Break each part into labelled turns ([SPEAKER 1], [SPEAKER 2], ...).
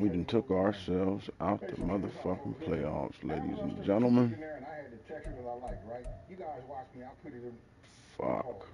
[SPEAKER 1] We done took ourselves out the motherfucking playoffs, ladies and gentlemen. Fuck.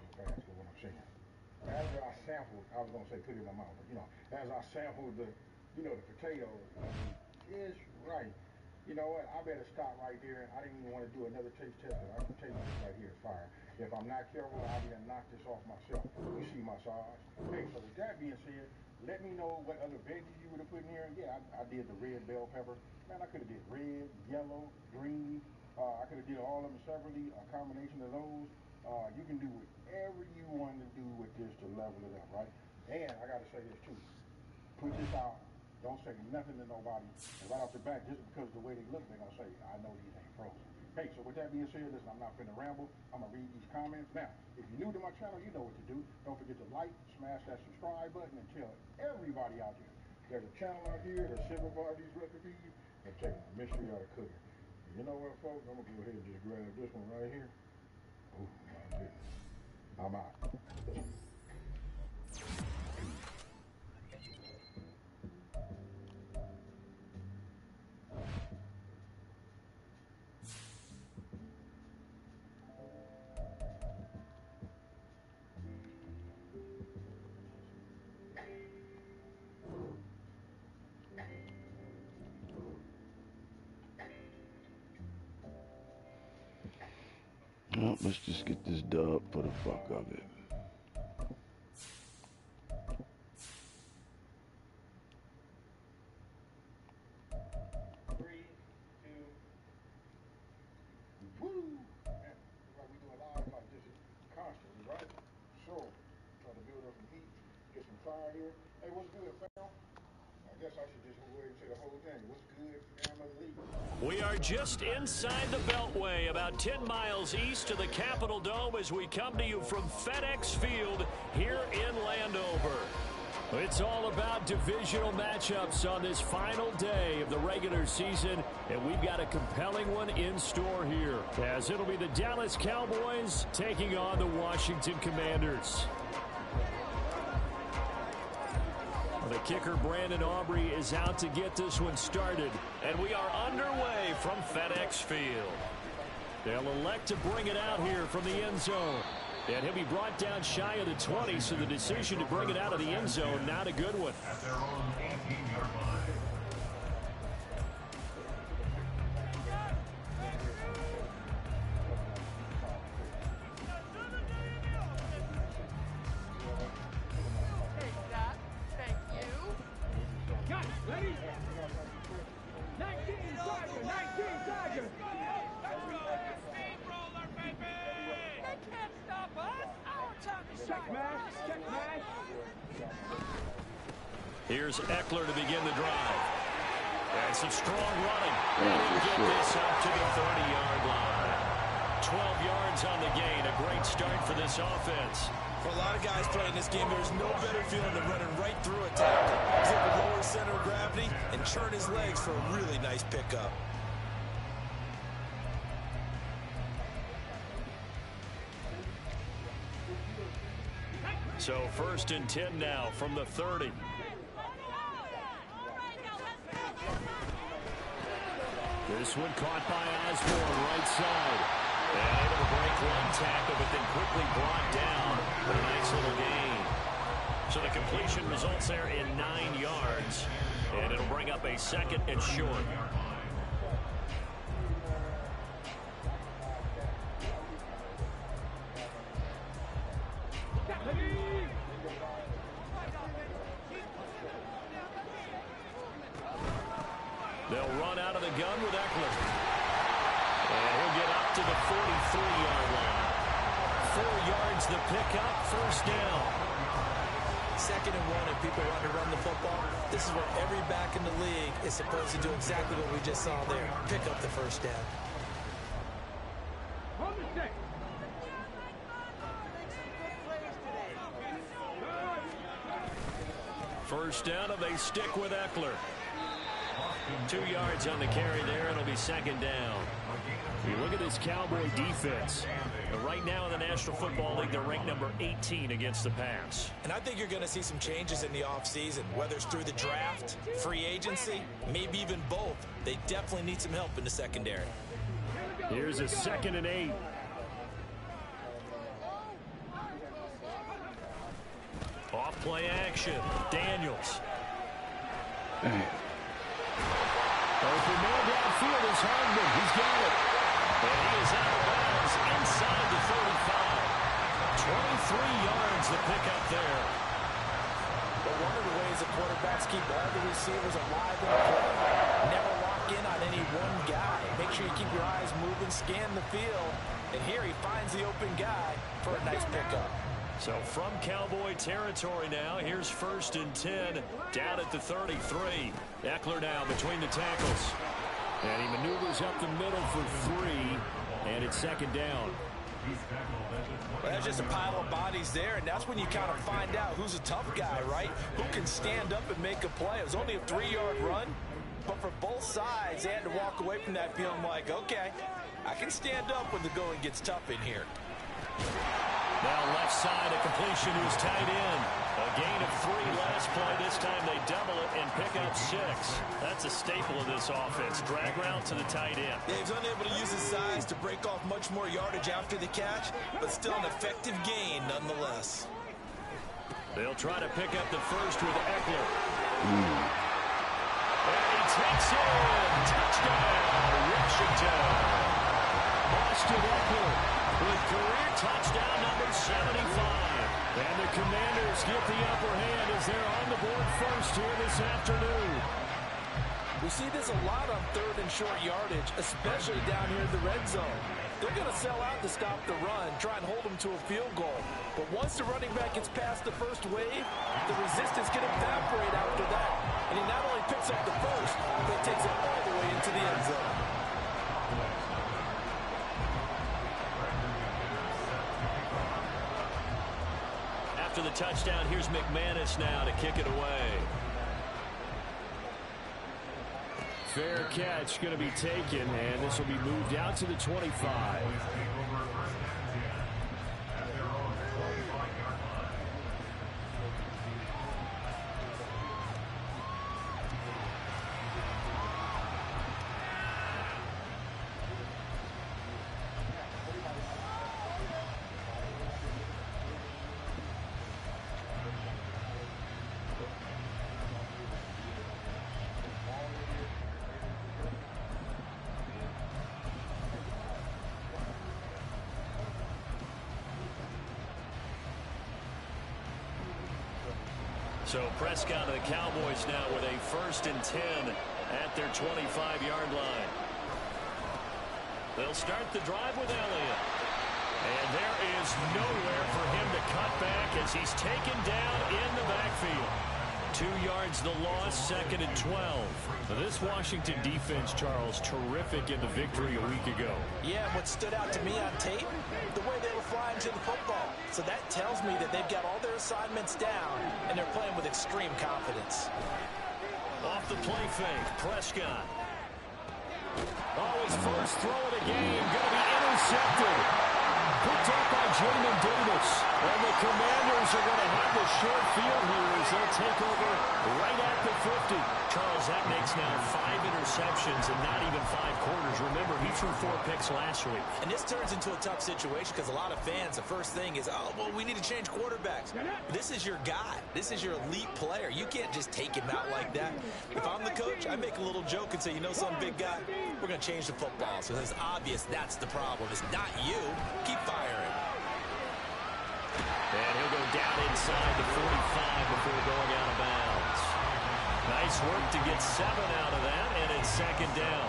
[SPEAKER 1] Well, let's just get this dub for the fuck of it.
[SPEAKER 2] We are just inside the Beltway, about 10 miles east of the Capitol Dome as we come to you from FedEx Field here in Landover. It's all about divisional matchups on this final day of the regular season, and we've got a compelling one in store here, as it'll be the Dallas Cowboys taking on the Washington Commanders. The kicker, Brandon Aubrey, is out to get this one started. And we are underway from FedEx Field. They'll elect to bring it out here from the end zone. And he'll be brought down shy of the 20, so the decision to bring it out of the end zone, not a good one.
[SPEAKER 3] At their own 18-yard line.
[SPEAKER 2] Here's Eckler to begin the drive. And some strong running. And get this up to the 30-yard line. 12 yards on the gain. A great start for this offense.
[SPEAKER 4] For a lot of guys playing this game, there's no better feeling than running right through a tackle. He's able to lower center of gravity and churn his legs for a really nice pickup.
[SPEAKER 2] So 1st and 10 now from the 30. This one caught by Osborne, right side. And able to break one tackle, but then quickly brought down for a nice little gain. So the completion results there in 9 yards. And it'll bring up a 2nd and short. They'll run out of the gun with Eckler. And he'll get up to the 43-yard line. 4 yards the pickup, 1st down.
[SPEAKER 4] 2nd and 1, and people want to run the football. This is what every back in the league is supposed to do, exactly what we just saw there. Pick up the 1st down.
[SPEAKER 2] First down, and they stick with Eckler. 2 yards on the carry there. It'll be second down. You look at this Cowboy defense. Right now in the National Football League, they're ranked number 18 against the pass.
[SPEAKER 4] And I think you're going to see some changes in the offseason, whether it's through the draft, free agency, maybe even both. They definitely need some help in the secondary.
[SPEAKER 2] Here's a 2nd and 8. Off play action. Daniels. Open man downfield is Hardman. He's got it. And he is out of bounds inside the 35. 23 yards to pick up there.
[SPEAKER 4] But one of the ways the quarterbacks keep all the receivers alive in play, never lock in on any one guy. Make sure you keep your eyes moving, scan the field. And here he finds the open guy for a nice pickup.
[SPEAKER 2] So from Cowboy territory now, here's 1st and 10 down at the 33. Eckler now between the tackles. And he maneuvers up the middle for 3, and it's 2nd down.
[SPEAKER 4] Well, that's just a pile of bodies there, and that's when you kind of find out who's a tough guy, right? Who can stand up and make a play. It was only a 3-yard run, but for both sides, they had to walk away from that feeling like, okay, I can stand up when the going gets tough in here.
[SPEAKER 2] Now left side, a completion who's tight end. A gain of 3 last play. This time they double it and pick up 6. That's a staple of this offense. Drag route to the tight end.
[SPEAKER 4] Yeah, he's unable to use his size to break off much more yardage after the catch, but still an effective gain nonetheless.
[SPEAKER 2] They'll try to pick up the first with Eckler. And he takes it. Touchdown, Washington. Austin Eckler with career touchdown number 75. And the Commanders get the upper hand as they're on the board first here this afternoon.
[SPEAKER 4] We see this a lot on 3rd and short yardage, especially down here in the red zone. They're going to sell out to stop the run, try and hold them to a field goal. But once the running back gets past the first wave, the resistance can evaporate after that. And he not only picks up the first, but takes it all the way into the end zone.
[SPEAKER 2] After the touchdown, here's McManus now to kick it away. Fair catch going to be taken, and this will be moved out to the 25. So Prescott of the Cowboys now with a 1st and 10 at their 25-yard line. They'll start the drive with Elliott. And there is nowhere for him to cut back as he's taken down in the backfield. 2 yards the loss, 2nd and 12. Now this Washington defense, Charles, terrific in the victory a week ago.
[SPEAKER 4] Yeah, what stood out to me on tape, the way they were flying to the football. So that tells me that they've got all their assignments down, and they're playing with extreme confidence.
[SPEAKER 2] Off the play fake, Prescott. Oh, his first throw of the game, going to be intercepted. Picked up by Jamin Davis. And the Commanders are going to have the short field here as they'll take over right at the 50. Charles, that makes now 5 interceptions and not even 5 quarters. Remember, he threw 4 picks last week.
[SPEAKER 4] And this turns into a tough situation because a lot of fans, the first thing is, oh, well, we need to change quarterbacks. This is your guy. This is your elite player. You can't just take him out like that. If I'm the coach, I make a little joke and say, you know, some big guy, we're going to change the football. So it's obvious that's the problem. It's not you. Keep firing.
[SPEAKER 2] And he'll go down inside the 45 before going out of bounds. Nice work to get 7 out of that, and it's 2nd down.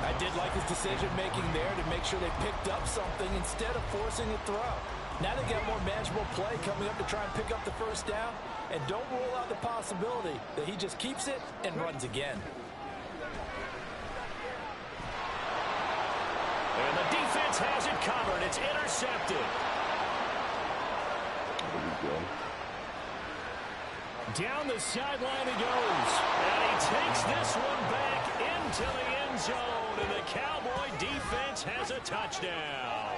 [SPEAKER 4] I did like his decision-making there to make sure they picked up something instead of forcing a throw. Now they got more manageable play coming up to try and pick up the first down, and don't rule out the possibility that he just keeps it and runs again.
[SPEAKER 2] And the defense has it covered. It's intercepted. Down the sideline he goes. And he takes this one back into the end zone. And the Cowboy defense has a touchdown.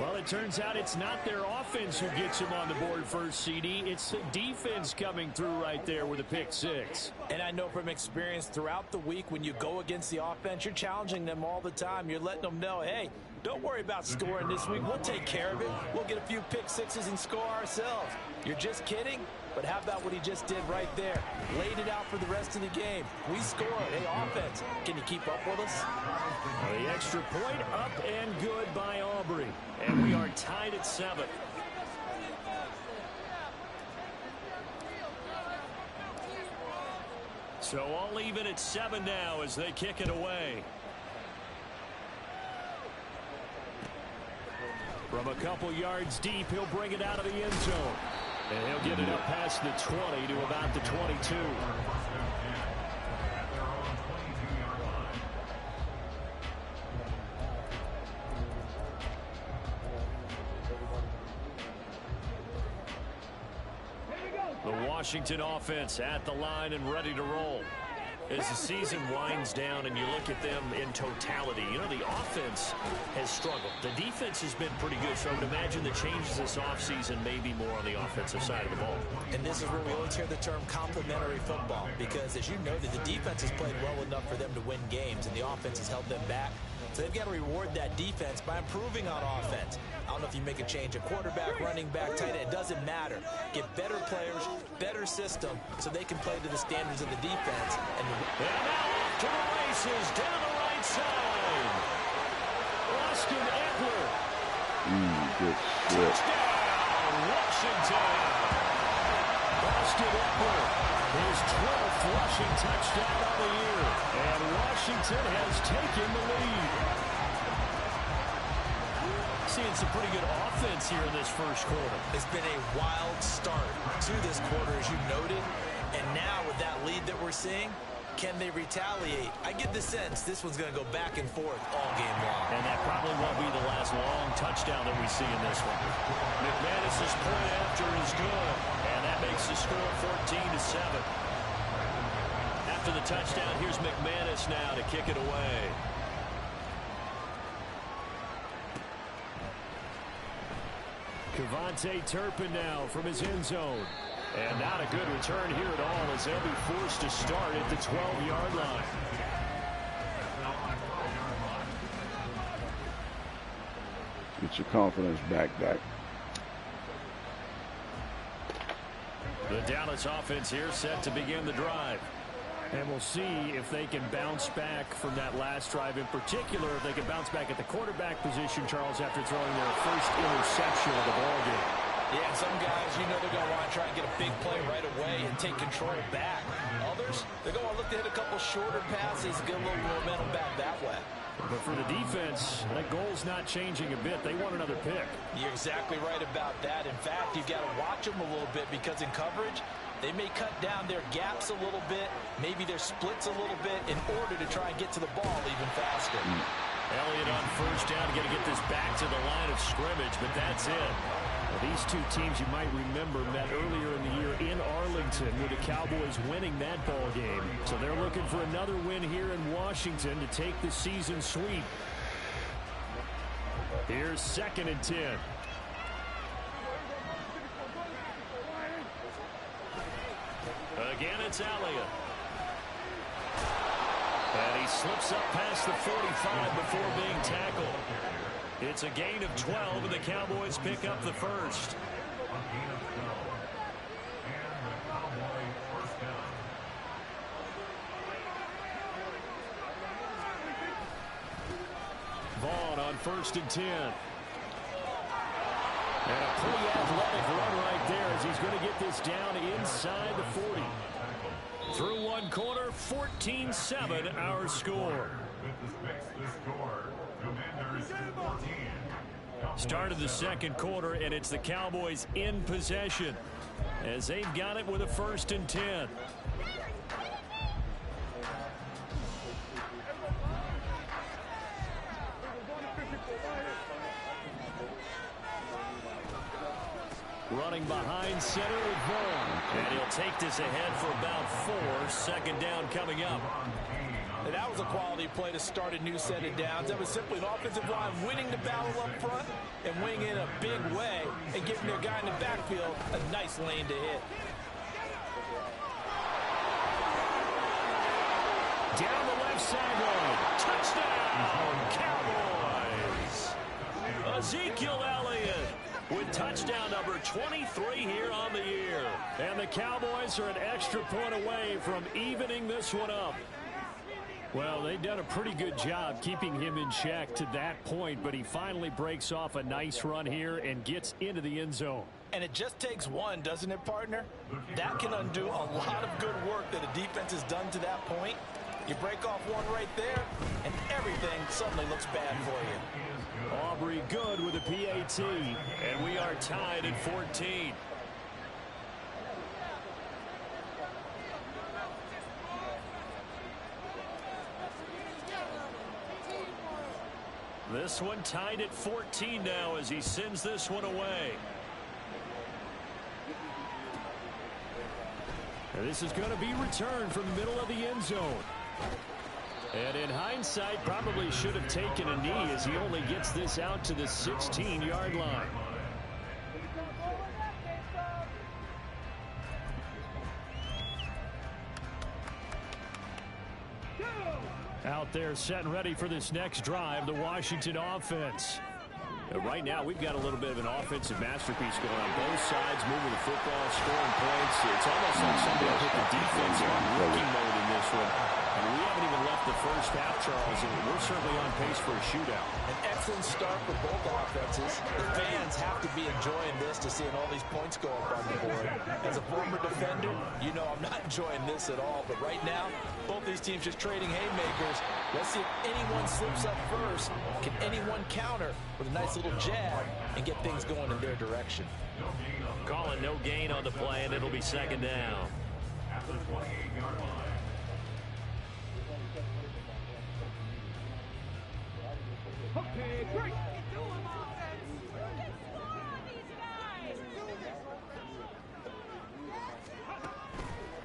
[SPEAKER 2] Well, it turns out it's not their offense who gets him on the board first, CD. It's the defense coming through right there with a pick six.
[SPEAKER 4] And I know from experience throughout the week, when you go against the offense, you're challenging them all the time. You're letting them know, hey, don't worry about scoring this week. We'll take care of it. We'll get a few pick sixes and score ourselves. You're just kidding? But how about what he just did right there? Laid it out for the rest of the game. We scored. Hey, offense, can you keep up with us?
[SPEAKER 2] The extra point up and good by Aubrey. And we are tied at 7. So all even at 7 now as they kick it away. From a couple yards deep, he'll bring it out of the end zone. And he'll get it up past the 20 to about the 22. The Washington offense at the line and ready to roll. As the season winds down and you look at them in totality, you know, the offense has struggled. The defense has been pretty good, so I would imagine the changes this offseason may be more on the offensive side of the ball.
[SPEAKER 4] And this is where we always hear the term complementary football, because as you noted, the defense has played well enough for them to win games, and the offense has held them back. So they've got to reward that defense by improving on offense. I don't know if you make a change, a quarterback, running back, tight end, it doesn't matter. Get better players, better system, so they can play to the standards of the defense. And
[SPEAKER 2] now off to the races, down the right side. Austin Eckler.
[SPEAKER 1] Good shit.
[SPEAKER 2] Touchdown, Washington. Austin Eckler, his 12th rushing touchdown of the year. And Washington has taken the lead. Seeing some pretty good offense here in this first quarter.
[SPEAKER 4] It's been a wild start to this quarter, as you noted. And now with that lead that we're seeing, can they retaliate? I get the sense this one's going to go back and forth all game long.
[SPEAKER 2] And that probably won't be the last long touchdown that we see in this one. McManus's point after is good. And that makes the score 14-7. After the touchdown, here's McManus now to kick it away. Kevontae Turpin now from his end zone. And not a good return here at all as they'll be forced to start at the 12-yard line.
[SPEAKER 1] Get your confidence back.
[SPEAKER 2] The Dallas offense here set to begin the drive. And we'll see if they can bounce back from that last drive in particular, if they can bounce back at the quarterback position, Charles, after throwing their first interception of the ballgame.
[SPEAKER 4] Yeah, some guys, you know, they're going to want to try and get a big play right away and take control back. Others, they're going to look to hit a couple shorter passes, get a little momentum back that way.
[SPEAKER 2] But for the defense, that goal's not changing a bit. They want another pick.
[SPEAKER 4] You're exactly right about that. In fact, you've got to watch them a little bit because in coverage, they may cut down their gaps a little bit, maybe their splits a little bit in order to try and get to the ball even faster.
[SPEAKER 2] Elliott on first down, going to get this back to the line of scrimmage, but that's it. Well, these two teams, you might remember, met earlier in the year in Arlington with the Cowboys winning that ball game. So they're looking for another win here in Washington to take the season sweep. Here's 2nd and 10. Again, it's Elliott. And he slips up past the 45 before being tackled. It's a gain of 12, and the Cowboys pick up the first. Vaughn on 1st and 10. And a pretty athletic run right there as he's going to get this down inside the 40. Through one quarter, 14-7 our score. Start of the second quarter, and it's the Cowboys in possession as they've got it with a 1st and 10. Running behind center with Vaughn. And he'll take this ahead for about 4. Second down coming up.
[SPEAKER 4] And that was a quality play to start a new set of downs. That was simply an offensive line winning the battle up front and winning in a big way and giving their guy in the backfield a nice lane to hit.
[SPEAKER 2] Down the left sideline. Touchdown, Cowboys. Ezekiel Elliott with touchdown number 23 here on the year. And the Cowboys are an extra point away from evening this one up. Well, they've done a pretty good job keeping him in check to that point, but he finally breaks off a nice run here and gets into the end zone.
[SPEAKER 4] And it just takes one, doesn't it, partner? That can undo a lot of good work that a defense has done to that point. You break off one right there, and everything suddenly looks bad for you.
[SPEAKER 2] Aubrey good with a PAT, and we are tied at 14. This one tied at 14 now as he sends this one away. And this is going to be returned from the middle of the end zone. And in hindsight, probably should have taken a knee as he only gets this out to the 16-yard line. Out there set and ready for this next drive, the Washington offense. Right now, we've got a little bit of an offensive masterpiece going on both sides, moving the football, scoring points. It's almost like somebody put the defense on rookie mode in this one. And we haven't even left the first half, Charles, and we're certainly on pace for a shootout.
[SPEAKER 4] An excellent start for both offenses. The fans have to be enjoying this to seeing all these points go up on the board. As a former defender, you know I'm not enjoying this at all. But right now, both these teams just trading haymakers. Let's see if anyone slips up first. Can anyone counter with a nice little jab and get things going in their direction?
[SPEAKER 2] Calling no gain on the play, and it'll be second down.
[SPEAKER 5] Okay, break.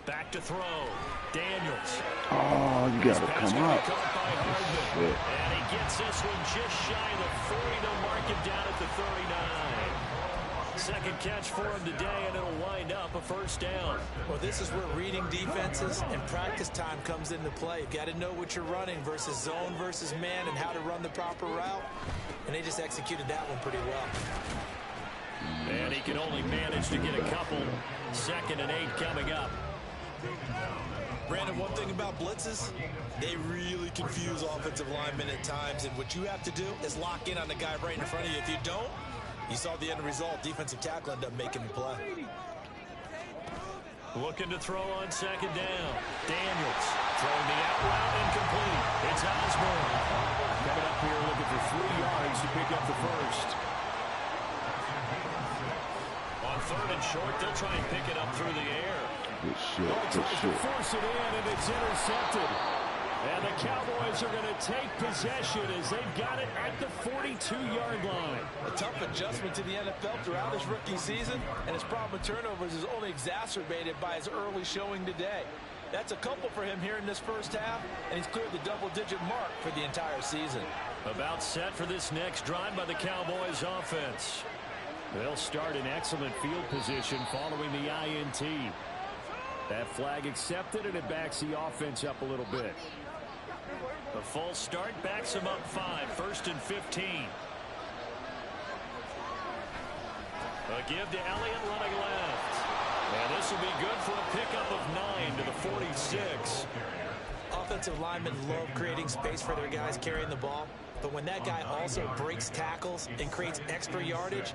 [SPEAKER 2] Back to throw. Daniels.
[SPEAKER 1] Oh, you gotta
[SPEAKER 2] Pass
[SPEAKER 1] come
[SPEAKER 2] gonna be
[SPEAKER 1] up.
[SPEAKER 2] caught by Hardman.
[SPEAKER 1] Shit.
[SPEAKER 2] And he gets this one just shy of the 40. They'll mark him down at the 39. Second catch for him today, and it'll wind up a first down.
[SPEAKER 4] Well, this is where reading defenses and practice time comes into play. You've got to know what you're running versus zone versus man and how to run the proper route. And they just executed that one pretty well.
[SPEAKER 2] And he can only manage to get a couple. 2nd and 8 coming up.
[SPEAKER 4] Brandon, one thing about blitzes, they really confuse offensive linemen at times. And what you have to do is lock in on the guy right in front of you. If you don't, you saw the end result. Defensive tackle ended up making the play.
[SPEAKER 2] Looking to throw on second down. Daniels throwing the out route incomplete. It's Osborne. Coming up here looking for 3 yards to pick up the first. On 3rd and short, they'll try and pick it up through the air.
[SPEAKER 1] Good shit, good
[SPEAKER 2] Tries to
[SPEAKER 1] shit.
[SPEAKER 2] force it in, and it's intercepted. And the Cowboys are going to take possession as they've got it at the 42-yard line.
[SPEAKER 4] A tough adjustment to the NFL throughout his rookie season, and his problem with turnovers is only exacerbated by his early showing today. That's a couple for him here in this first half, and he's cleared the double-digit mark for the entire season.
[SPEAKER 2] About set for this next drive by the Cowboys offense. They'll start in excellent field position following the INT. That flag accepted, and it backs the offense up a little bit. The full start backs him up 5. 1st and 15. A give to Elliott running left. And this will be good for a pickup of 9 to the 46.
[SPEAKER 4] Offensive linemen love creating space for their guys carrying the ball, but when that guy also breaks tackles and creates extra yardage,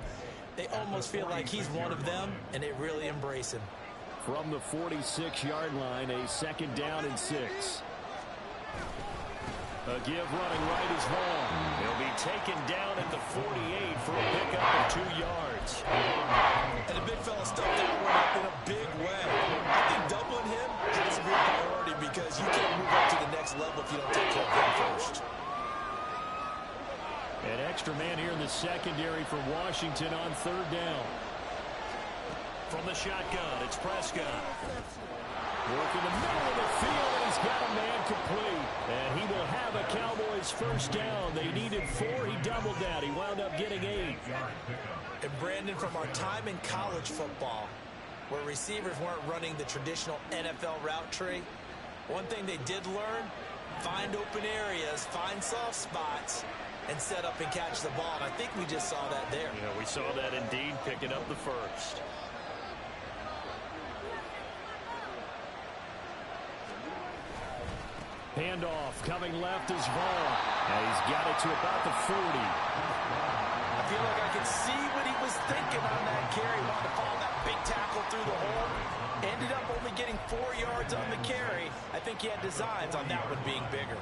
[SPEAKER 4] they almost feel like he's one of them, and they really embrace him.
[SPEAKER 2] From the 46-yard line, a 2nd down and 6. A give running right is Vaughn. He'll be taken down at the 48 for a pickup of 2 yards.
[SPEAKER 4] And the big fella stuffed that one up in a big way. I think doubling him has to be a priority because you can't move up to the next level if you don't take care of him first.
[SPEAKER 2] An extra man here in the secondary for Washington on 3rd down. From the shotgun, it's Prescott. Working the middle of the field, and he's got a man complete. And he will have a Cowboys first down. They needed 4. He doubled that. He wound up getting 8.
[SPEAKER 4] And Brandon, from our time in college football, where receivers weren't running the traditional NFL route tree, one thing they did learn, find open areas, find soft spots, and set up and catch the ball. And I think we just saw that there.
[SPEAKER 2] Yeah, we saw that indeed, picking up the first. Handoff coming left is Vaughn. And he's got it to about the 40.
[SPEAKER 4] I feel like I could see what he was thinking on that carry. Wanted to follow that big tackle through the hole. Ended up only getting 4 yards on the carry. I think he had designs on that one being bigger.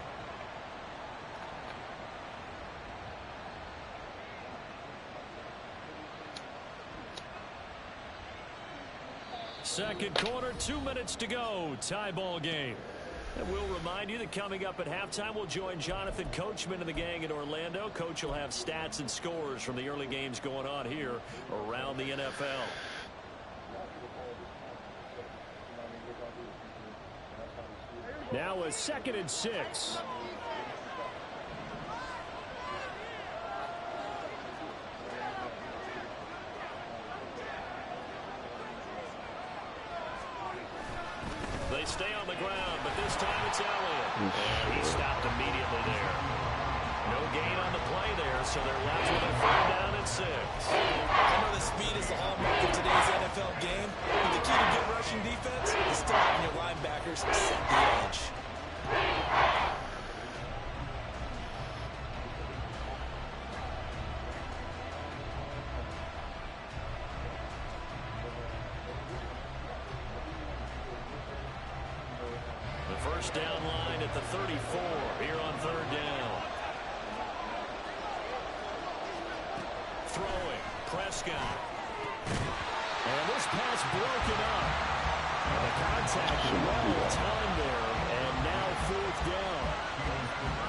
[SPEAKER 2] Second quarter, 2 minutes to go. Tie ball game. And we'll remind you that coming up at halftime, we'll join Jonathan Coachman and the gang in Orlando. Coach will have stats and scores from the early games going on here around the NFL. Now a 2nd and 6. They stay on the ground, but this time it's Elliott. And he stopped immediately there. No gain on the play there, so they're left with a 3rd down and 6.
[SPEAKER 4] I know the speed is the hallmark of today's NFL game, but the key to good rushing defense is still having your linebackers set the edge.
[SPEAKER 2] First down line at the 34 here on 3rd down. Throwing, Prescott. And this pass broken up. And the contact well timed there, and now 4th down.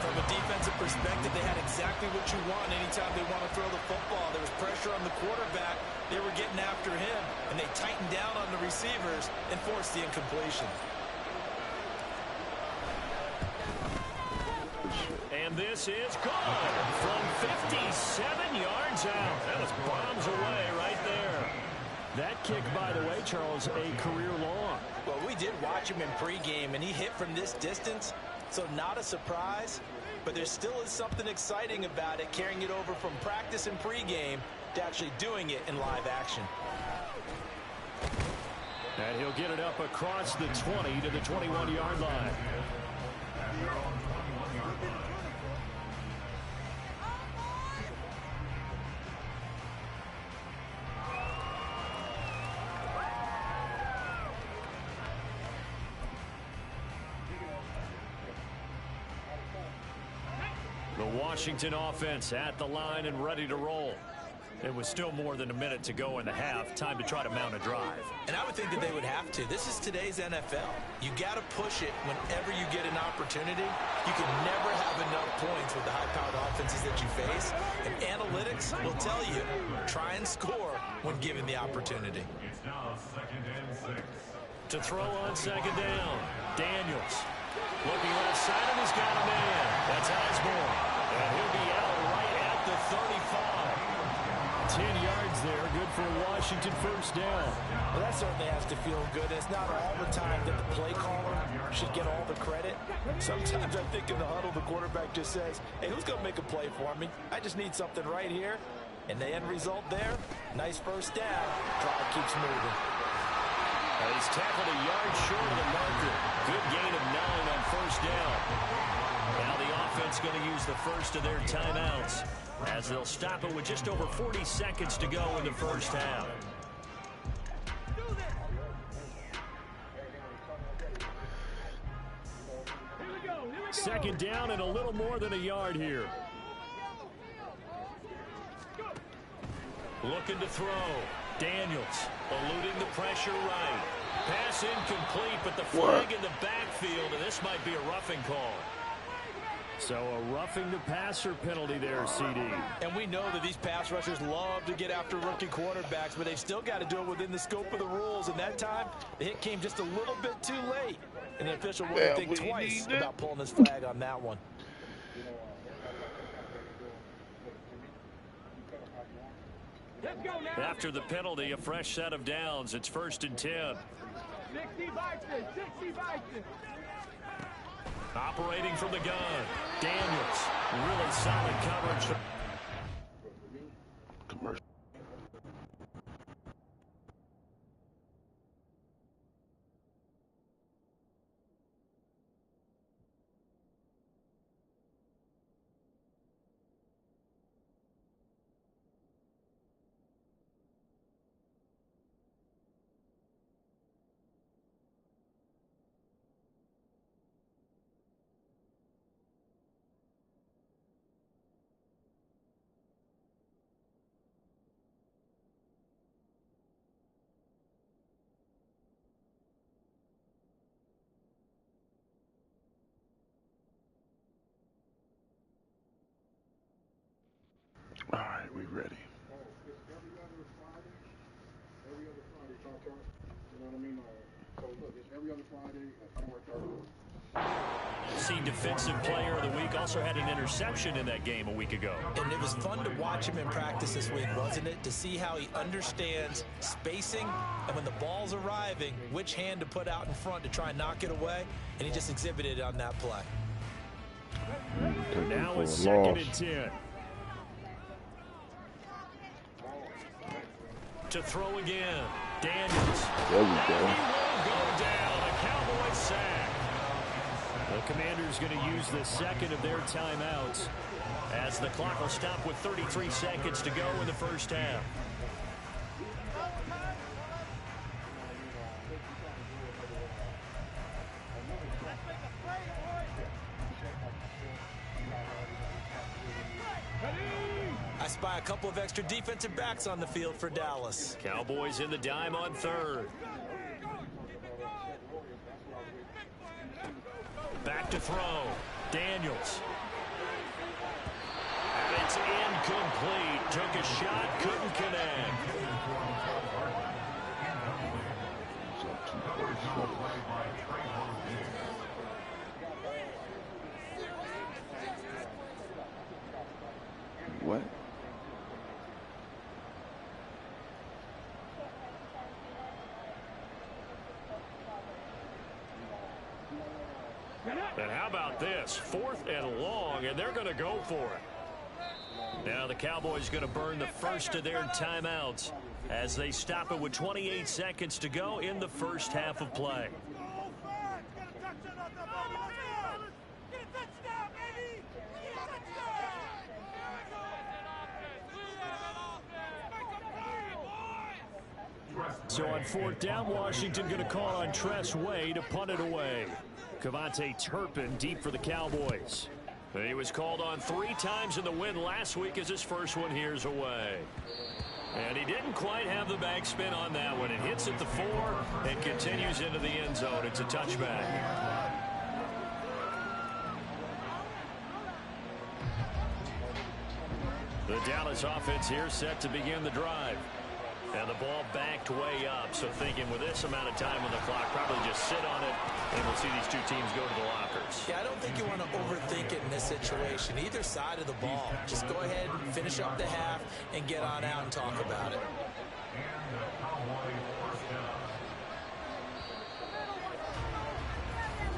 [SPEAKER 4] From a defensive perspective, they had exactly what you want anytime they want to throw the football. There was pressure on the quarterback. They were getting after him, and they tightened down on the receivers and forced the incompletion.
[SPEAKER 2] And this is good from 57 yards out. That was bombs away right there. That kick, by the way, Charles, a career long.
[SPEAKER 4] Well, we did watch him in pregame, and he hit from this distance, so not a surprise. But there still is something exciting about it, carrying it over from practice and pregame to actually doing it in live action.
[SPEAKER 2] And he'll get it up across the 20 to the 21-yard line. The Washington offense at the line and ready to roll. It was still more than a minute to go in the half. Time to try to mount a drive.
[SPEAKER 4] And I would think that they would have to. This is today's NFL. You got to push it whenever you get an opportunity. You can never have enough points with the high-powered offenses that you face. And analytics will tell you, try and score when given the opportunity.
[SPEAKER 3] It's now 2nd and 6.
[SPEAKER 2] To throw on 2nd down, Daniels. Looking left side, and he's got a man. That's Osborne. And he'll be out right at the 35. 10 yards there. Good for Washington first down.
[SPEAKER 4] Well, that certainly has to feel good. It's not all the time that the play caller should get all the credit. Sometimes I think in the huddle, the quarterback just says, hey, who's going to make a play for me? I just need something right here. And the end result there, nice first down. Drive keeps moving.
[SPEAKER 2] He's tackled a yard short of the marker. Good gain of 9 on first down. Now the offense going to use the first of their timeouts as they'll stop it with just over 40 seconds to go in the first half. Second down and a little more than a yard here. Looking to throw. Daniels eluding the pressure right. Pass incomplete, but the flag in the backfield, and this might be a roughing call. So a roughing the passer penalty there, CD.
[SPEAKER 4] And we know that these pass rushers love to get after rookie quarterbacks, but they've still got to do it within the scope of the rules. And that time, the hit came just a little bit too late. And the official wouldn't think twice about pulling his flag on that one.
[SPEAKER 2] After the penalty, a fresh set of downs. It's 1st and 10.
[SPEAKER 5] 60 Vikings, 60 Vikings.
[SPEAKER 2] Operating from the gun, Daniels. Really solid coverage.
[SPEAKER 1] Commercial. All right, we ready.
[SPEAKER 2] See, defensive player of the week, also had an interception in that game a week ago.
[SPEAKER 4] And it was fun to watch him in practice this week, wasn't it? To see how he understands spacing and when the ball's arriving, which hand to put out in front to try and knock it away. And he just exhibited it on that play.
[SPEAKER 2] Now it's 2nd and 10. To throw again, Daniels.
[SPEAKER 1] There we go.
[SPEAKER 2] He will go down. A Cowboy sack. The Commanders going to use the second of their timeouts as the clock will stop with 33 seconds to go in the first half.
[SPEAKER 4] I spy a couple of extra defensive backs on the field for Dallas.
[SPEAKER 2] Cowboys in the dime on 3rd. Back to throw. Daniels. And it's incomplete. Took a shot, couldn't connect.
[SPEAKER 1] What?
[SPEAKER 2] And how about this? 4th and long, and they're going to go for it. Now the Cowboys going to burn the first of their timeouts as they stop it with 28 seconds to go in the first half of play. So on 4th down, Washington going to call on Tress Way to punt it away. Cavante Turpin deep for the Cowboys. He was called on 3 times in the win last week as his first one here's away. And he didn't quite have the backspin on that one. It hits at the 4 and continues into the end zone. It's a touchback. The Dallas offense here set to begin the drive. And the ball backed way up. So thinking with this amount of time on the clock, probably just sit on it, and we'll see these two teams go to the lockers.
[SPEAKER 4] Yeah, I don't think you want to overthink it in this situation. Either side of the ball. Just go ahead and finish up the half and get on out and talk about it.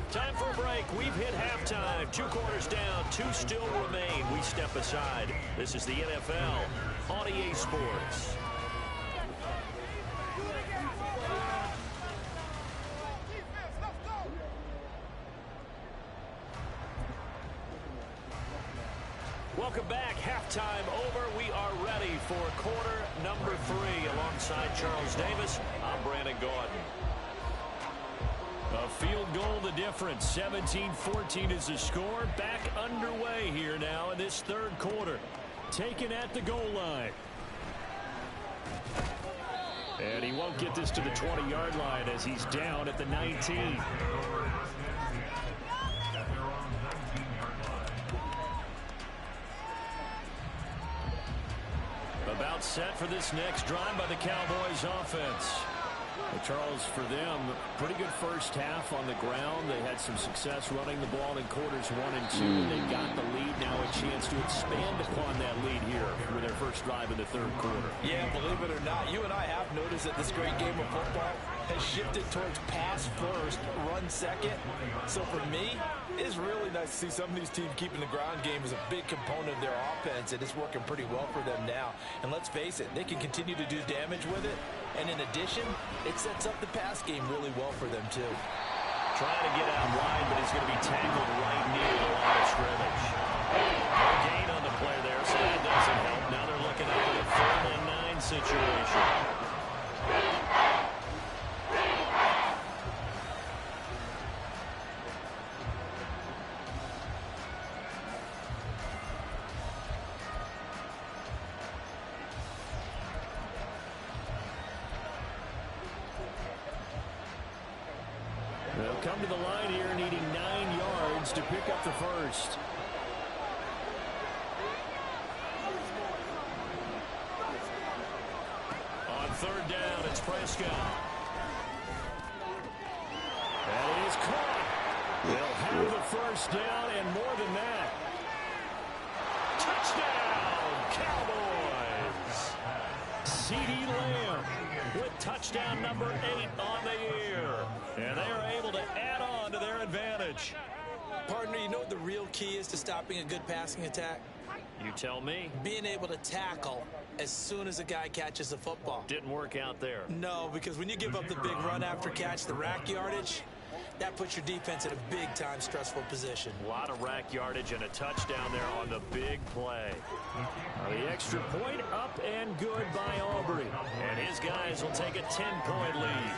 [SPEAKER 2] Time for a break. We've hit halftime. 2 quarters down. 2 still remain. We step aside. This is the NFL on EA Sports. Welcome back. Halftime over. We are ready for quarter number 3. Alongside Charles Davis, I'm Brandon Gaudin. A field goal the difference. 17-14 is the score. Back underway here now in this 3rd quarter. Taken at the goal line. And he won't get this to the 20-yard line as he's down at the 19. About set for this next drive by the Cowboys offense. Well, Charles, for them, pretty good first half on the ground. They had some success running the ball in quarters 1 and 2. They got the lead. Now a chance to expand upon that lead here with their first drive in the third quarter.
[SPEAKER 4] Yeah, believe it or not, you and I have noticed that this great game of football has shifted towards pass first, run second. So for me, it's really nice to see some of these teams keeping the ground game as a big component of their offense, and it's working pretty well for them now. And let's face it, they can continue to do damage with it. And in addition, it sets up the pass game really well for them, too.
[SPEAKER 2] Trying to get out wide, but he's going to be tackled right near the line of scrimmage. No gain on the play there, so that doesn't help. Now they're looking up at a 4th and 9 situation. They'll come to the line here needing 9 yards to pick up the first. On 3rd down, it's Prescott. And it is caught. They'll have the first down and more than that. Touchdown, Cowboys. CeeDee Lamb with touchdown number 8 on the year. And they are able to add on to their advantage.
[SPEAKER 4] Partner, you know what the real key is to stopping a good passing attack?
[SPEAKER 2] You tell me.
[SPEAKER 4] Being able to tackle as soon as a guy catches the football.
[SPEAKER 2] Didn't work out there.
[SPEAKER 4] No, because when you give up the big run after catch, the rack yardage, that puts your defense in a big-time stressful position.
[SPEAKER 2] A lot of rack yardage and a touchdown there on the big play. The extra point up and good by Aubrey. And his guys will take a 10-point lead.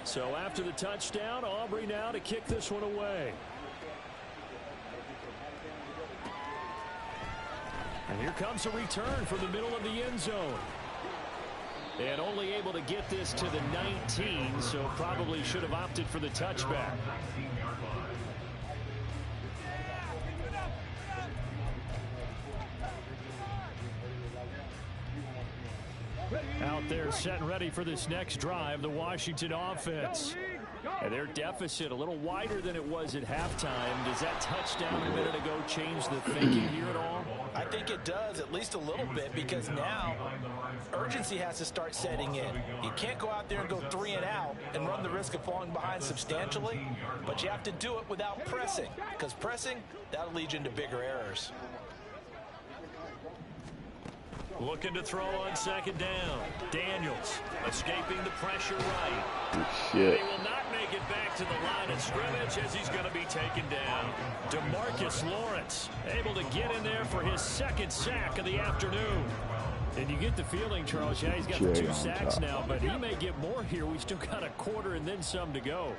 [SPEAKER 2] So after the touchdown, Aubrey now to kick this one away. And here comes a return from the middle of the end zone. And only able to get this to the 19, so probably should have opted for the touchback. Out there set and ready for this next drive, the Washington offense. And their deficit a little wider than it was at halftime. Does that touchdown a minute ago change the thinking here at all?
[SPEAKER 4] I think it does, at least a little bit, because now urgency has to start setting in. You can't go out there and go 3 and out and run the risk of falling behind substantially, but you have to do it without pressing, because pressing, that'll lead you into bigger errors.
[SPEAKER 2] Looking to throw on 2nd down. Daniels escaping the pressure right.
[SPEAKER 1] Good shit.
[SPEAKER 2] He will not make it back to the line of scrimmage as he's going to be taken down. DeMarcus Lawrence able to get in there for his 2nd sack of the afternoon. And you get the feeling, Charles, yeah, he's got the 2 sacks now, but he may get more here. We still got a quarter and then some to go.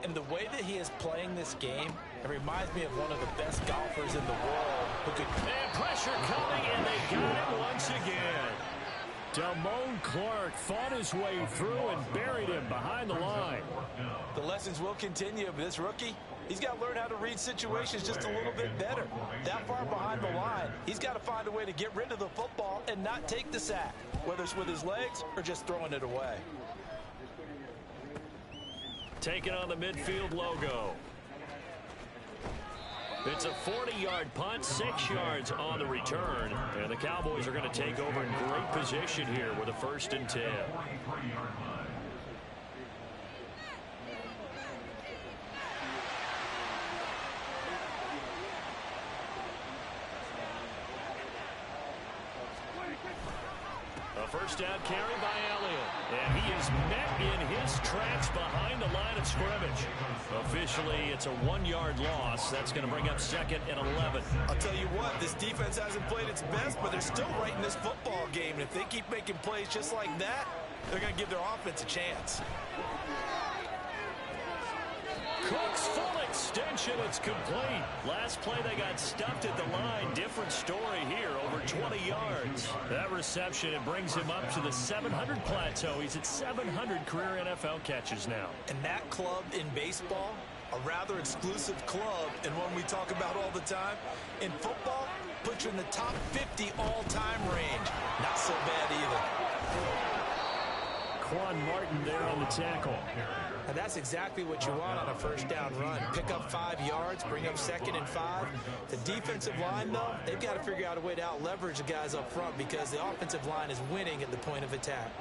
[SPEAKER 4] And the way that he is playing this game, it reminds me of one of the best golfers in the world who could...
[SPEAKER 2] And pressure coming, and they got it once again. Damone Clark fought his way through and buried him behind the line.
[SPEAKER 4] The lessons will continue, but this rookie, he's got to learn how to read situations just a little bit better. That far behind the line, he's got to find a way to get rid of the football and not take the sack, whether it's with his legs or just throwing it away.
[SPEAKER 2] Taking on the midfield logo. It's a 40-yard punt, 6 yards on the return. And the Cowboys are going to take over in great position here with a 1st and 10. A 1st down carry by Elliott. And he is met in his tracks behind the line of scrimmage. Officially, it's a 1-yard loss. That's going to bring up 2nd and 11.
[SPEAKER 4] I'll tell you what, this defense hasn't played its best, but they're still right in this football game. And if they keep making plays just like that, they're going to give their offense a chance.
[SPEAKER 2] Cook's full extension, it's complete. Last play they got stuffed at the line. Different story here, over 20 yards. That reception, it brings him up to the 700 plateau. He's at 700 career NFL catches now.
[SPEAKER 4] And that club in baseball a rather exclusive club and one we talk about all the time. In football, put you in the top 50 all-time range. Not so bad either.
[SPEAKER 2] Quan Martin there on the tackle.
[SPEAKER 4] And that's exactly what you want on a first down run. Pick up 5 yards, bring up 2nd and 5. The defensive line, though, they've got to figure out a way to out-leverage the guys up front because the offensive line is winning at the point of attack.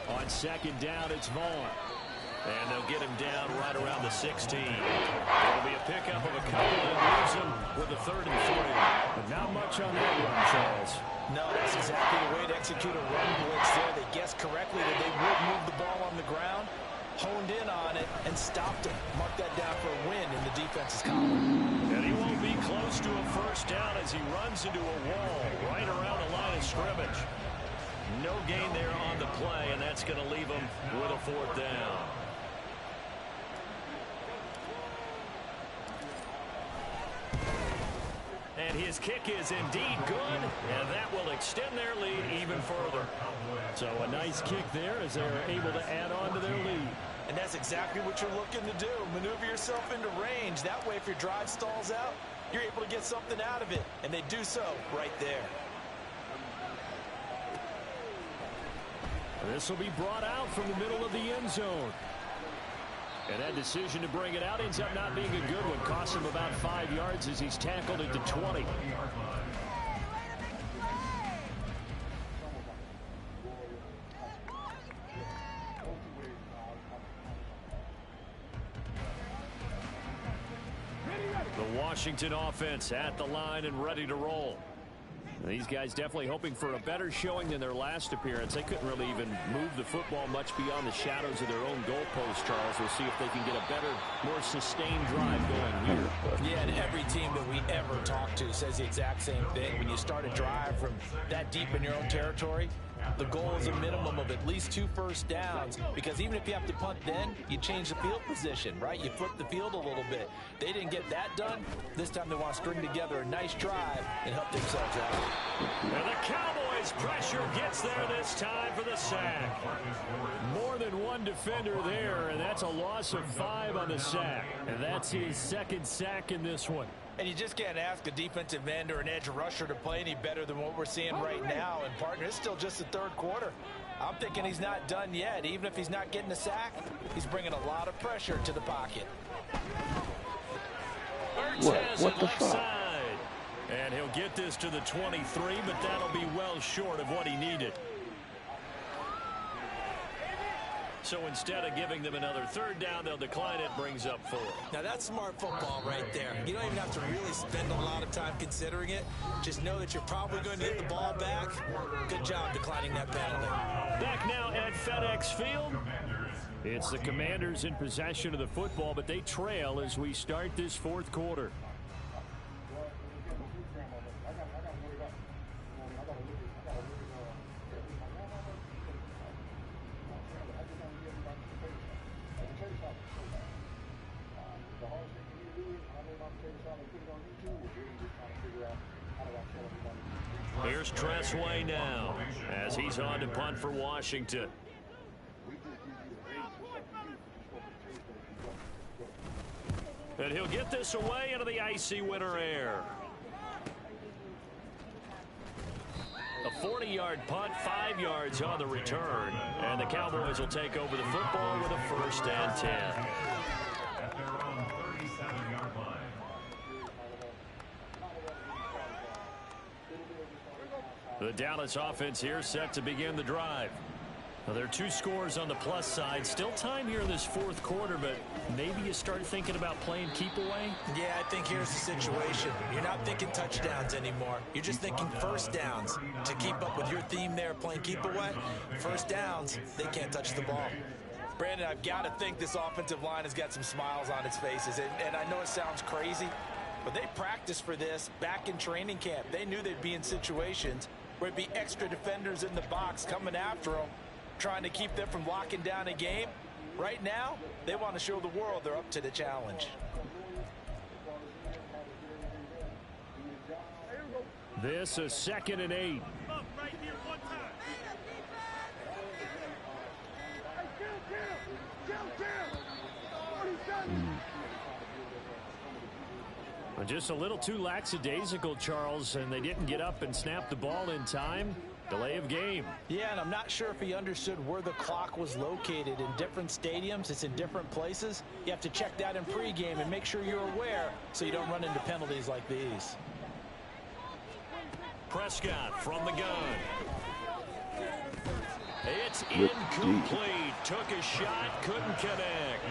[SPEAKER 2] On 2nd down, it's Vaughn. And they'll get him down right around the 16. It'll be a pickup of a couple and leaves him with a 3rd and 3. But not much on that run, Charles.
[SPEAKER 4] No, that's exactly the way to execute a run blitz there. They guessed correctly that they would move the ball on the ground, honed in on it, and stopped him. Mark that down for a win in the defense's column.
[SPEAKER 2] And he won't be close to a first down as he runs into a wall right around the line of scrimmage. No gain there on the play, and that's going to leave him with a 4th down. And his kick is indeed good, and that will extend their lead even further. So a nice kick there as they're able to add on to their lead.
[SPEAKER 4] And that's exactly what you're looking to do. Maneuver yourself into range. That way, if your drive stalls out, you're able to get something out of it. And they do so right there.
[SPEAKER 2] This will be brought out from the middle of the end zone. And that decision to bring it out ends up not being a good one. Costs him about 5 yards as he's tackled at the 20. The Washington offense at the line and ready to roll. These guys definitely hoping for a better showing than their last appearance. They couldn't really even move the football much beyond the shadows of their own goalpost, Charles. We'll see if they can get a better, more sustained drive going here.
[SPEAKER 4] Yeah, and every team that we ever talk to says the exact same thing. When you start a drive from that deep in your own territory, the goal is a minimum of at least 2 first downs, because even if you have to punt then, you change the field position, right? You flip the field a little bit. They didn't get that done. This time they want to string together a nice drive and help themselves out.
[SPEAKER 2] And the Cowboys pressure gets there this time for the sack. More than one defender there, and that's a loss of 5 on the sack. And that's his 2nd sack in this one.
[SPEAKER 4] And you just can't ask a defensive end or an edge rusher to play any better than what we're seeing right now. And, partner, it's still just the 3rd quarter. I'm thinking he's not done yet. Even if he's not getting a sack, he's bringing a lot of pressure to the pocket.
[SPEAKER 1] What the fuck?
[SPEAKER 2] Side. And he'll get this to the 23, but that'll be well short of what he needed. So instead of giving them another 3rd down, they'll decline it, brings up 4.
[SPEAKER 4] Now that's smart football right there. You don't even have to really spend a lot of time considering it. Just know that you're probably going to get the ball back. Good job declining that penalty.
[SPEAKER 2] Back now at FedEx Field. It's the Commanders in possession of the football, but they trail as we start this 4th quarter. Here's Tressway now as he's on to punt for Washington. And he'll get this away into the icy winter air. A 40-yard punt, 5 yards on the return. And the Cowboys will take over the football with a 1st and 10.
[SPEAKER 3] At their own 37-yard line.
[SPEAKER 2] The Dallas offense here set to begin the drive. Now, there are 2 scores on the plus side. Still time here in this 4th quarter, but maybe you start thinking about playing keep away?
[SPEAKER 4] Yeah, I think here's the situation. You're not thinking touchdowns anymore. You're just thinking first downs. To keep up with your theme there, playing keep away, first downs, they can't touch the ball. Brandon, I've got to think this offensive line has got some smiles on its faces. And I know it sounds crazy, but they practiced for this back in training camp. They knew they'd be in situations where it'd be extra defenders in the box coming after them, trying to keep them from locking down a game. Right now, they want to show the world they're up to the challenge.
[SPEAKER 2] This is 2nd and 8. Just a little too lackadaisical, Charles, and they didn't get up and snap the ball in time. Delay of game.
[SPEAKER 4] Yeah, and I'm not sure if he understood where the clock was located. In different stadiums, it's in different places. You have to check that in pregame and make sure you're aware so you don't run into penalties like these.
[SPEAKER 2] Prescott from the gun. It's incomplete. Took a shot, couldn't connect.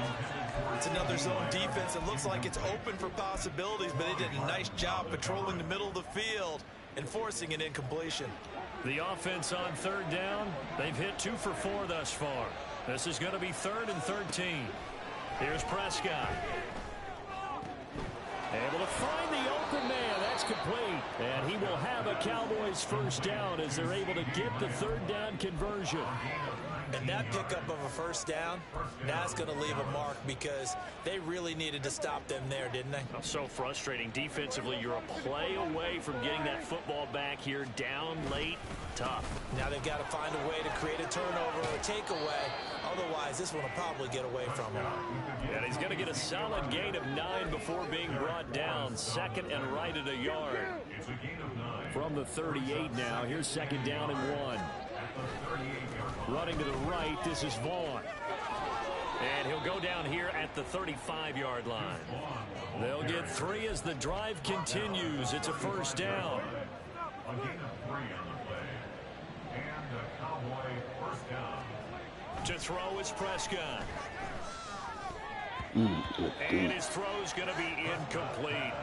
[SPEAKER 4] It's another zone defense. It looks like it's open for possibilities, but they did a nice job patrolling the middle of the field and forcing an incompletion.
[SPEAKER 2] The offense on 3rd down, they've hit 2 for 4 thus far. This is going to be 3rd and 13. Here's Prescott. Able to find the open man. That's complete. And he will have a Cowboys first down as they're able to get the 3rd down conversion.
[SPEAKER 4] And that pickup of a first down, that's going to leave a mark because they really needed to stop them there, didn't they?
[SPEAKER 2] So frustrating. Defensively, you're a play away from getting that football back here. Down late, tough.
[SPEAKER 4] Now they've got to find a way to create a turnover or a takeaway. Otherwise, this one will probably get away from him.
[SPEAKER 2] And he's going to get a solid gain of 9 before being brought down. 2nd and right at a yard. From the 38 now. Here's 2nd down and 1. Running to the right, this is Vaughn. And he'll go down here at the 35-yard line. They'll get 3 as the drive continues. It's a first down.
[SPEAKER 3] A gain of 3 on the play. And a Cowboy first down.
[SPEAKER 2] To throw is Prescott. And his throw's going to be incomplete.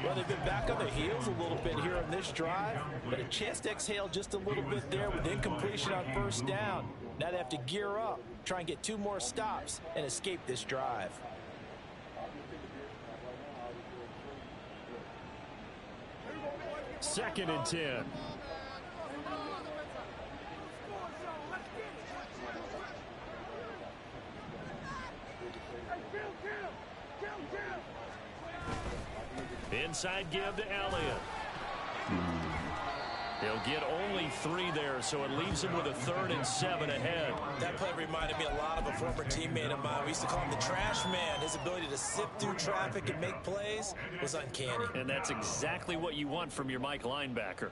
[SPEAKER 4] Well, they've been back on their heels a little bit here on this drive, but a chance to exhale just a little bit there with incompletion on first down. Now they have to gear up, try and get 2 more stops, and escape this drive.
[SPEAKER 2] Second and 10. Inside give to Elliott. He'll get only 3 there, so it leaves him with a 3rd and 7 ahead.
[SPEAKER 4] That play reminded me a lot of a former teammate of mine. We used to call him the trash man. His ability to sift through traffic and make plays was uncanny.
[SPEAKER 2] And that's exactly what you want from your Mike linebacker.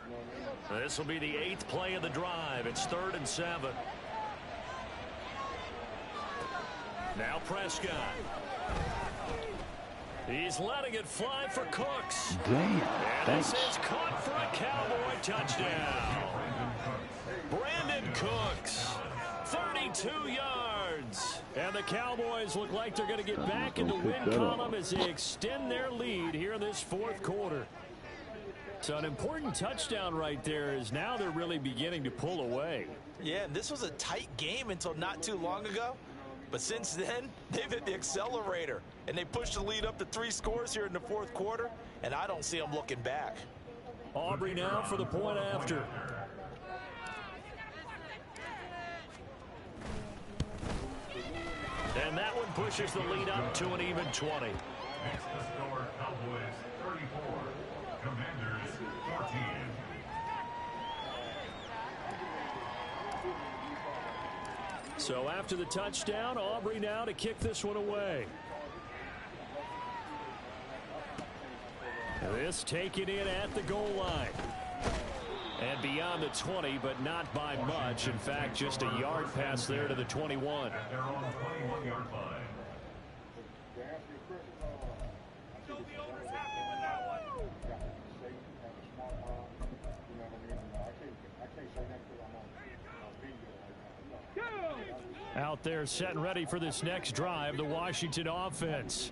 [SPEAKER 2] This will be the 8th play of the drive. It's 3rd and 7. Now Prescott. He's letting it fly for Cooks.
[SPEAKER 1] Damn.
[SPEAKER 2] And this is caught for a Cowboy touchdown. Brandon Cooks, 32 yards. And the Cowboys look like they're going to get back in the win column as they extend their lead here in this 4th quarter. So an important touchdown right there is now they're really beginning to pull away.
[SPEAKER 4] Yeah, and this was a tight game until not too long ago. But since then, they've hit the accelerator, and they pushed the lead up to 3 scores here in the 4th quarter, and I don't see them looking back.
[SPEAKER 2] Aubrey now for the point after. And that one pushes the lead up to an even 20.
[SPEAKER 3] Makes the score Cowboys 34, Commanders 14.
[SPEAKER 2] So after the touchdown, Aubrey now to kick this one away. This taken in at the goal line. And beyond the 20, but not by much. In fact, just a yard pass there to the 21.
[SPEAKER 3] At their own 21-yard line.
[SPEAKER 2] Out there set and ready for this next drive, the Washington offense.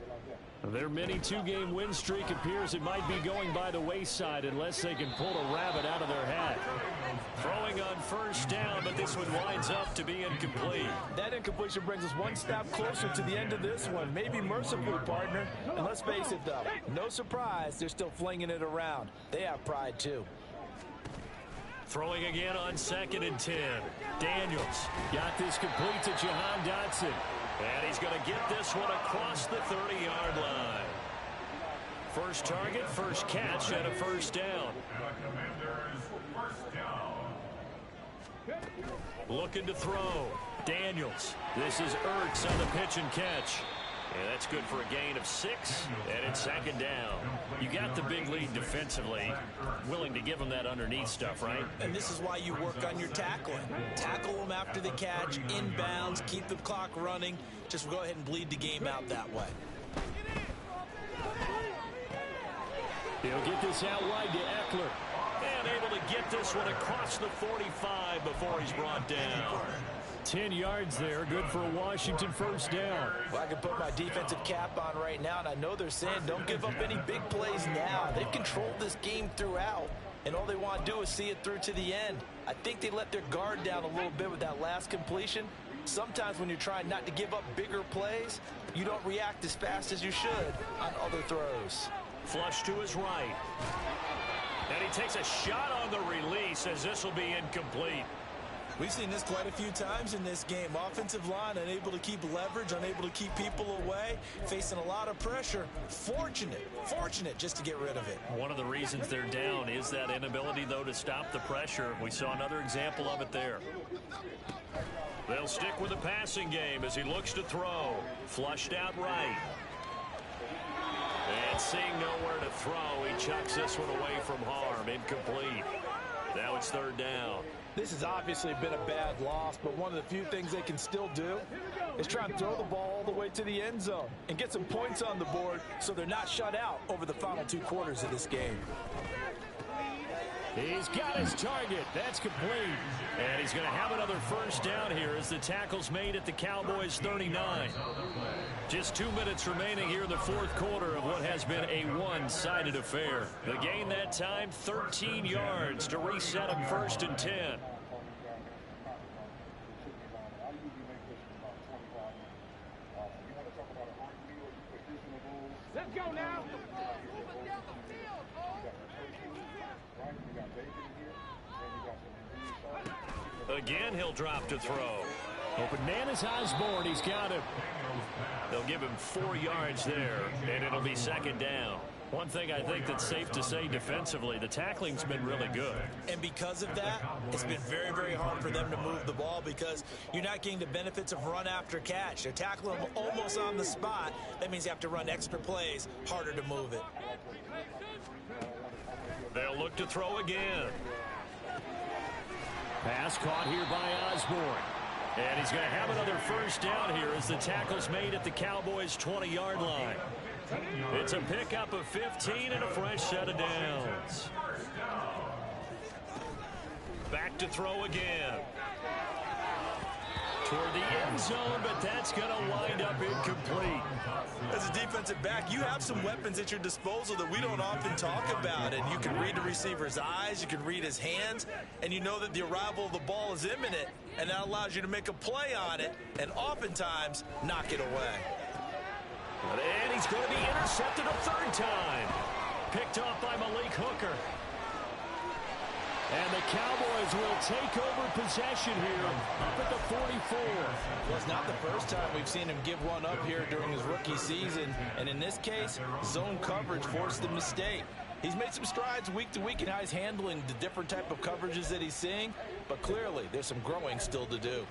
[SPEAKER 2] Their mini 2-game win streak appears it might be going by the wayside unless they can pull a rabbit out of their hat. Throwing on first down, but this one winds up to be incomplete.
[SPEAKER 4] That incompletion brings us 1 step closer to the end of this one. Maybe mercifully, partner. And let's face it, though, no surprise, they're still flinging it around. They have pride, too.
[SPEAKER 2] Throwing again on 2nd and 10. Daniels got this complete to Jahan Dotson. And he's going to get this one across the 30-yard line. First target, first catch, and a first down.
[SPEAKER 3] And the Commanders first down.
[SPEAKER 2] Looking to throw. Daniels. This is Ertz on the pitch and catch. And that's good for a gain of 6, and it's second down. You got the big lead defensively. Willing to give them that underneath stuff, right?
[SPEAKER 4] And this is why you work on your tackling. Tackle them after the catch, inbounds, keep the clock running. Just go ahead and bleed the game out that way.
[SPEAKER 2] He'll get this out wide to Eckler. And able to get this one across the 45 before he's brought down. 10 yards there, good for a Washington first down.
[SPEAKER 4] Well, I can put my defensive cap on right now, and I know they're saying don't give up any big plays now. They've controlled this game throughout, and all they want to do is see it through to the end. I think they let their guard down a little bit with that last completion. Sometimes when you're trying not to give up bigger plays, you don't react as fast as you should on other throws.
[SPEAKER 2] Flush to his right. And he takes a shot on the release as this will be incomplete.
[SPEAKER 4] We've seen this quite a few times in this game. Offensive line unable to keep leverage, unable to keep people away, facing a lot of pressure. Fortunate just to get rid of it.
[SPEAKER 2] One of the reasons they're down is that inability, though, to stop the pressure. We saw another example of it there. They'll stick with the passing game as he looks to throw. Flushed out right. And seeing nowhere to throw, he chucks this one away from harm. Incomplete. Now it's third down.
[SPEAKER 4] This has obviously been a bad loss, but one of the few things they can still do is try and throw the ball all the way to the end zone and get some points on the board so they're not shut out over the final 2 quarters of this game.
[SPEAKER 2] He's got his target. That's complete. And he's going to have another first down here as the tackle's made at the Cowboys 39. Just 2 minutes remaining here in the fourth quarter of what has been a one-sided affair. The gain that time, 13 yards to reset him first and 10.
[SPEAKER 5] Let's go now.
[SPEAKER 2] Again, he'll drop to throw. Open man is Osborne. He's got him. They'll give him 4 yards there, and it'll be second down. One thing I think that's safe to say defensively, the tackling's been really good.
[SPEAKER 4] And because of that, it's been very, very hard for them to move the ball because you're not getting the benefits of run after catch. They're tackling them almost on the spot. That means you have to run extra plays, harder to move it.
[SPEAKER 2] They'll look to throw again. Pass caught here by Osborne. And he's going to have another first down here as the tackle's made at the Cowboys' 20-yard line. It's a pickup of 15 and a fresh set of downs. Back to throw again. Toward the end zone, but that's going to wind up incomplete.
[SPEAKER 4] As a defensive back, you have some weapons at your disposal that we don't often talk about. And you can read the receiver's eyes, you can read his hands, and you know that the arrival of the ball is imminent, and that allows you to make a play on it and oftentimes knock it away.
[SPEAKER 2] And he's going to be intercepted a third time. Picked off by Malik Hooker. And the Cowboys will take over possession here up at the 44.
[SPEAKER 4] Well, it's not the first time we've seen him give one up here during his rookie season. And in this case, zone coverage forced the mistake. He's made some strides week to week in how he's handling the different type of coverages that he's seeing. But clearly, there's some growing still to do.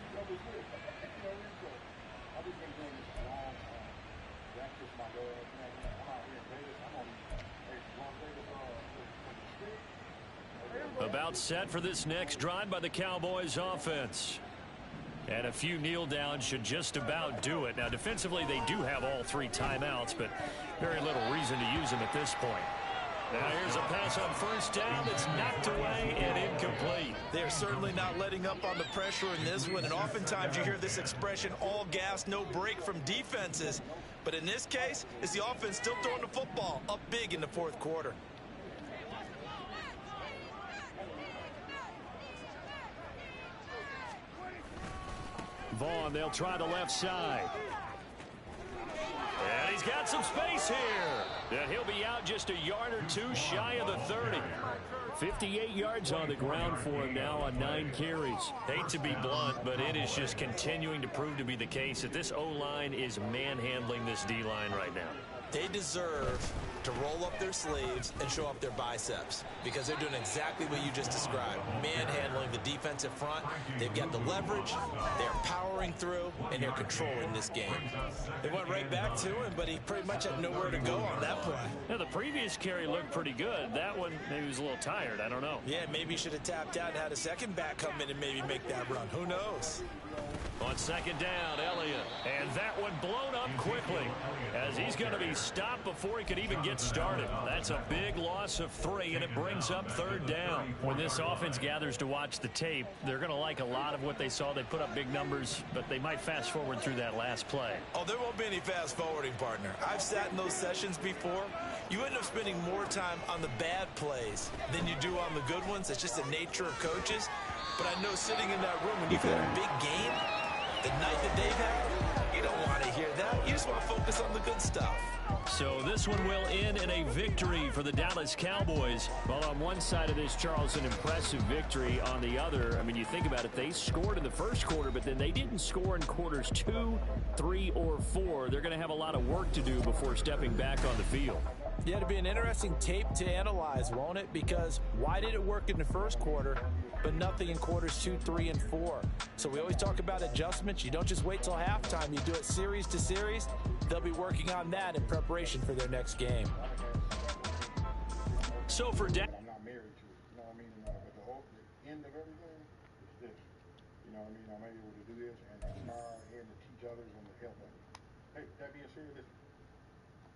[SPEAKER 2] About set for this next drive by the Cowboys offense. And a few kneel downs should just about do it. Now, defensively, they do have all 3 timeouts, but very little reason to use them at this point. Now, here's a pass on first down that's knocked away and incomplete.
[SPEAKER 4] They're certainly not letting up on the pressure in this one, and oftentimes you hear this expression, all gas, no break from defenses. But in this case, it's the offense still throwing the football up big in the fourth quarter.
[SPEAKER 2] Vaughn, they'll try the left side. And he's he's got some space here. And he'll be out just a yard or two shy of the 30. 58 yards on the ground for him now on 9 carries. Hate to be blunt, but it is just continuing to prove to be the case that this O-line is manhandling this D-line right now.
[SPEAKER 4] They deserve to roll up their sleeves and show off their biceps because they're doing exactly what you just described. Manhandling the defensive front. They've got the leverage. They're powering through, and they're controlling this game. They went right back to him, but he pretty much had nowhere to go on that play.
[SPEAKER 2] Now, the previous carry looked pretty good. That one, maybe he was a little tired. I don't know.
[SPEAKER 4] Yeah, maybe he should have tapped out and had a second back come in and maybe make that run. Who knows?
[SPEAKER 2] On second down, Elliott. And that one blown up quickly as he's going to be stopped before he could even get started. That's a big loss of 3, and it brings up 3rd down. When this offense gathers to watch the tape, they're going to like a lot of what they saw. They put up big numbers, but they might fast forward through that last play.
[SPEAKER 4] Oh, there won't be any fast forwarding, partner. I've sat in those sessions before. You end up spending more time on the bad plays than you do on the good ones. It's just the nature of coaches. But I know sitting in that room when you've had a big game, the night that they've had, you don't want to hear that. You just want to focus on the good stuff.
[SPEAKER 2] So this one will end in a victory for the Dallas Cowboys. Well, on one side of this, Charles, an impressive victory. On the other, I mean, you think about it, they scored in the first quarter, but then they didn't score in quarters 2, 3, or 4. They're going to have a lot of work to do before stepping back on the field.
[SPEAKER 4] Yeah, it'll be an interesting tape to analyze, won't it? Because why did it work in the first quarter, but nothing in quarters 2, 3, and 4? So we always talk about adjustments. You don't just wait till halftime. You do it series to series. They'll be working on that in preparation for their next game.
[SPEAKER 2] So for Dan.
[SPEAKER 6] I'm not married to it, you know what I mean? But the end of everything is this. You know what I mean? I'm able to do this and smile and to teach others and to help others. Hey, that being said, listen,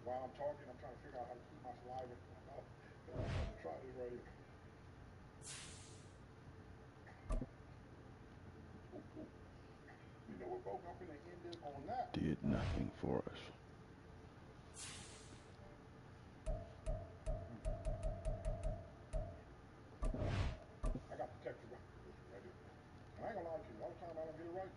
[SPEAKER 6] while I'm talking, I'm trying to figure out how to keep my saliva. I'm going to try this right here. You know what, folks? I'm going to end this on that.
[SPEAKER 1] Did nothing for us.
[SPEAKER 6] I got the texture right here. I ain't gonna lie to you. All the time I don't get it right,